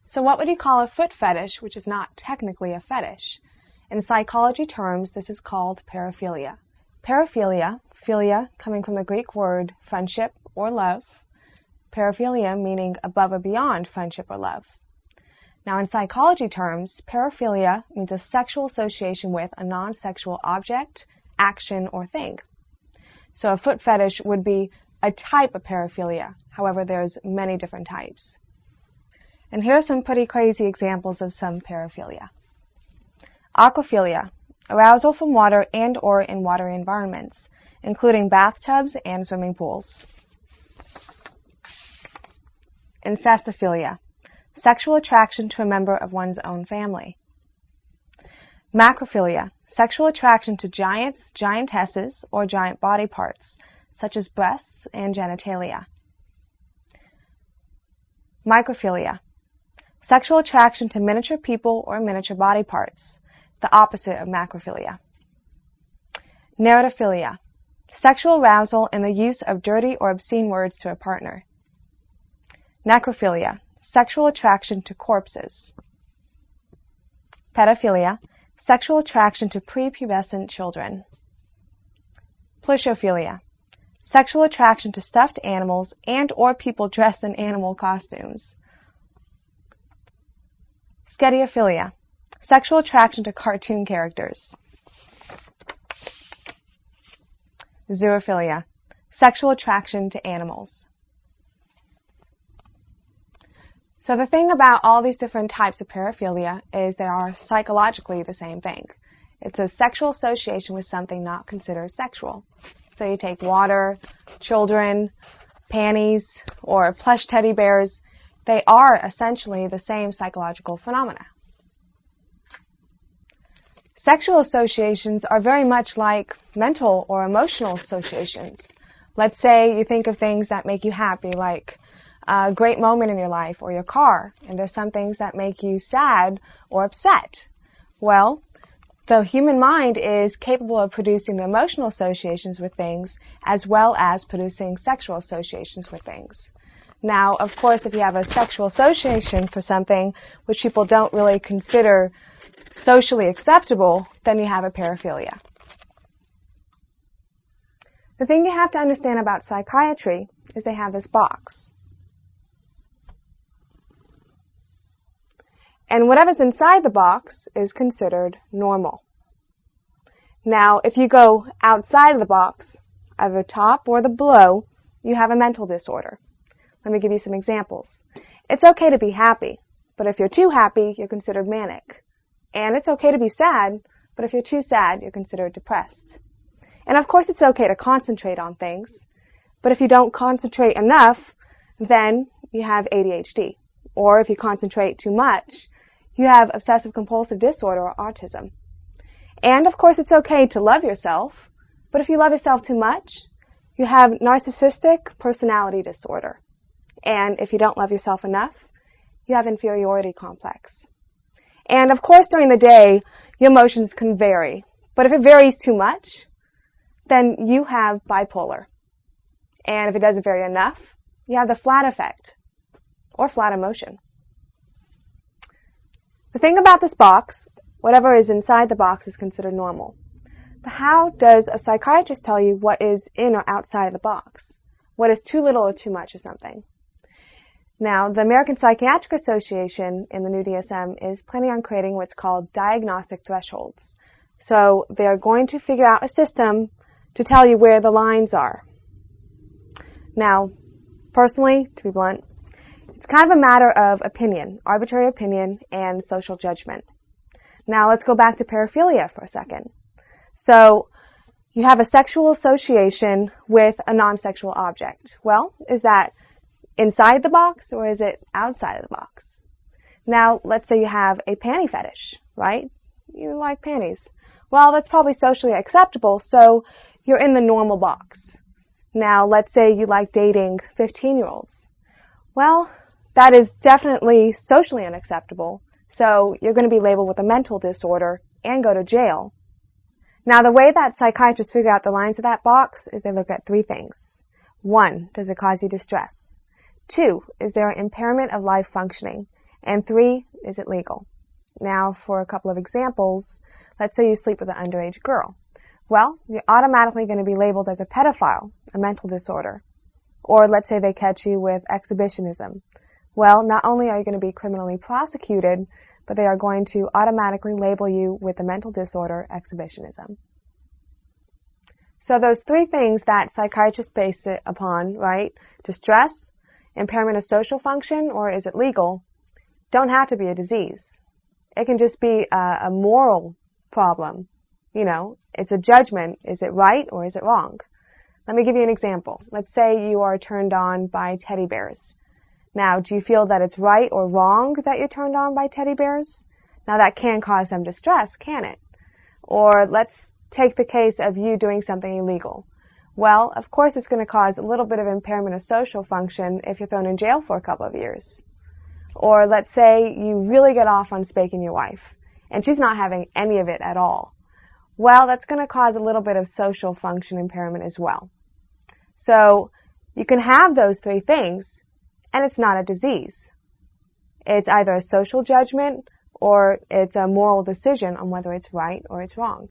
So what would you call a foot fetish, which is not technically a fetish? In psychology terms, this is called paraphilia. Paraphilia, philia coming from the Greek word friendship or love, paraphilia meaning above or beyond friendship or love. Now in psychology terms, paraphilia means a sexual association with a non-sexual object, action, or thing. So a foot fetish would be a type of paraphilia. However, there's many different types. And here are some pretty crazy examples of some paraphilia. Aquaphilia, arousal from water and or in watery environments, including bathtubs and swimming pools. Incestophilia, sexual attraction to a member of one's own family. Macrophilia, sexual attraction to giants, giantesses, or giant body parts, such as breasts and genitalia. Microphilia, sexual attraction to miniature people or miniature body parts, the opposite of macrophilia. Narratophilia, sexual arousal in the use of dirty or obscene words to a partner. Necrophilia, sexual attraction to corpses. Pedophilia, sexual attraction to prepubescent children. Plishophilia, sexual attraction to stuffed animals and or people dressed in animal costumes. Scediophilia, sexual attraction to cartoon characters. Zoophilia, sexual attraction to animals. So the thing about all these different types of paraphilia is they are psychologically the same thing. It's a sexual association with something not considered sexual. So you take water, children, panties, or plush teddy bears. They are essentially the same psychological phenomena. Sexual associations are very much like mental or emotional associations. Let's say you think of things that make you happy, like a great moment in your life or your car, and there's some things that make you sad or upset. Well, the human mind is capable of producing the emotional associations with things as well as producing sexual associations with things. Now, of course, if you have a sexual association for something which people don't really consider socially acceptable, then you have a paraphilia. The thing you have to understand about psychiatry is they have this box. And whatever's inside the box is considered normal. Now, if you go outside of the box, either the top or the below, you have a mental disorder. Let me give you some examples. It's okay to be happy, but if you're too happy, you're considered manic. And it's okay to be sad, but if you're too sad, you're considered depressed. And of course, it's okay to concentrate on things, but if you don't concentrate enough, then you have ADHD. Or if you concentrate too much, you have obsessive-compulsive disorder or autism. And of course, it's okay to love yourself, but if you love yourself too much, you have narcissistic personality disorder. And if you don't love yourself enough, you have inferiority complex. And of course, during the day, your emotions can vary. But if it varies too much, then you have bipolar. And if it doesn't vary enough, you have the flat effect, or flat emotion. The thing about this box, whatever is inside the box is considered normal. But how does a psychiatrist tell you what is in or outside of the box? What is too little or too much of something? Now, the American Psychiatric Association in the new DSM is planning on creating what's called diagnostic thresholds. So they are going to figure out a system to tell you where the lines are. Now, personally, to be blunt, it's kind of a matter of opinion, arbitrary opinion, and social judgment. Now, let's go back to paraphilia for a second. So, you have a sexual association with a non-sexual object. Well, is that inside the box or is it outside of the box? Now, let's say you have a panty fetish, right? You like panties. Well, that's probably socially acceptable, so you're in the normal box. Now, let's say you like dating 15-year-olds. Well, that is definitely socially unacceptable, so you're going to be labeled with a mental disorder and go to jail. Now, the way that psychiatrists figure out the lines of that box is they look at three things. 1, does it cause you distress? 2, is there an impairment of life functioning? And 3, is it legal? Now, for a couple of examples, let's say you sleep with an underage girl. Well, you're automatically going to be labeled as a pedophile, a mental disorder. Or let's say they catch you with exhibitionism. Well, not only are you going to be criminally prosecuted, but they are going to automatically label you with the mental disorder exhibitionism. So those 3 things that psychiatrists base it upon, right? Distress, impairment of social function, or is it legal, don't have to be a disease. It can just be a moral problem. You know, it's a judgment. Is it right or is it wrong? Let me give you an example. Let's say you are turned on by teddy bears. Now, do you feel that it's right or wrong that you're turned on by teddy bears? Now, that can cause some distress, can it? Or let's take the case of you doing something illegal. Well, of course, it's going to cause a little bit of impairment of social function if you're thrown in jail for a couple of years. Or let's say you really get off on spanking your wife, and she's not having any of it at all. Well, that's going to cause a little bit of social function impairment as well. So you can have those 3 things, and it's not a disease. It's either a social judgment or it's a moral decision on whether it's right or it's wrong.